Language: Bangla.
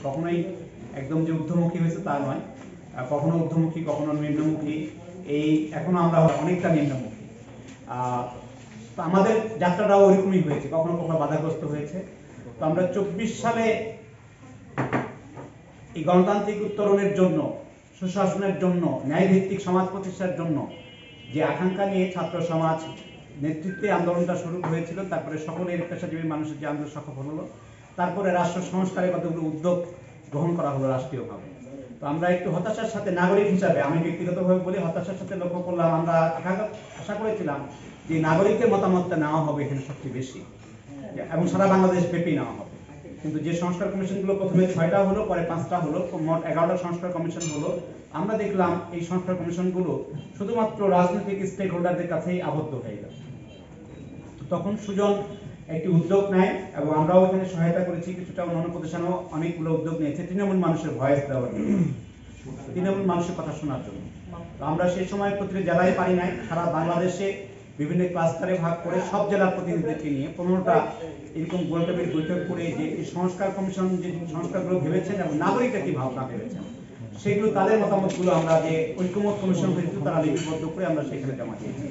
কখনোই একদম যে ঊর্ধ্বমুখী হয়েছে তা নয়, কখনো ঊর্ধ্বমুখী কখনো নিম্নমুখী, এই এখনো আমরা অনেকটা নিম্নমুখী। তো আমাদের যাত্রাটাও ওইরকমই হয়েছে, কখনো কখনো বাধাগ্রস্ত হয়েছে। তো আমরা 24 সালে এই গণতান্ত্রিক উত্তরণের জন্য, সুশাসনের জন্য, ন্যায়ভিত্তিক সমাজ প্রতিষ্ঠার জন্য যে আকাঙ্ক্ষা নিয়ে ছাত্র সমাজ নেতৃত্বে আন্দোলনটা শুরু হয়েছিল, তারপরে সকলের পেশাজীবী মানুষের যে আন্দোলন সফল হলো, তারপরে রাষ্ট্র সংস্কারের কতগুলো উদ্যোগ গ্রহণ করা হলো রাষ্ট্রীয়ভাবে। তো আমরা একটু হতাশার সাথে নাগরিক হিসাবে, আমি ব্যক্তিগতভাবে বলি, হতাশার সাথে লক্ষ্য করলাম, আমরা আশা করেছিলাম যে নাগরিকের মতামতটা নেওয়া হবে এখানে সবচেয়ে বেশি এবং সারা বাংলাদেশ ব্যাপী নেওয়া হবে। কিন্তু যে সংস্কার কমিশনগুলো প্রথমে 6টা হলো, পরে 5টা হলো, মোট 11টা সংস্কার কমিশন হলো। আমরা দেখলাম এই সংস্কার কমিশনগুলো শুধুমাত্র রাজনৈতিক স্টেক হোল্ডারদের কাছেই আবদ্ধ হয়ে গেল। তখন সুজন একটি উদ্যোগ নেয় এবং আমরাও এখানে সহায়তা করেছি কিছুটা, অন্যান্য প্রতিষ্ঠানও অনেকগুলো উদ্যোগ নিয়েছে তৃণমূল মানুষের ভয়েস দেওয়ার জন্য, তৃণমূল মানুষের কথা শোনার জন্য। তো আমরা সেই সময় প্রতিটি জেলায় পারি নাই, সারা বাংলাদেশে বিভিন্ন ক্লাস্টারে ভাগ করে সব জেলার প্রতিনিধিদেরকে নিয়ে 15টা এরকম গোলটেবিল বৈঠক করে যে সংস্কার কমিশন যে সংস্কারগুলো ভেবেছেন এবং নাগরিকরা কি ভাবনা ভেবেছেন সেগুলো, তাদের মতামতগুলো আমরা যে ঐক্যমত কমিশন হয়েছিল তারা লিপিবদ্ধ করে আমরা সেখানে জমা দিয়েছি।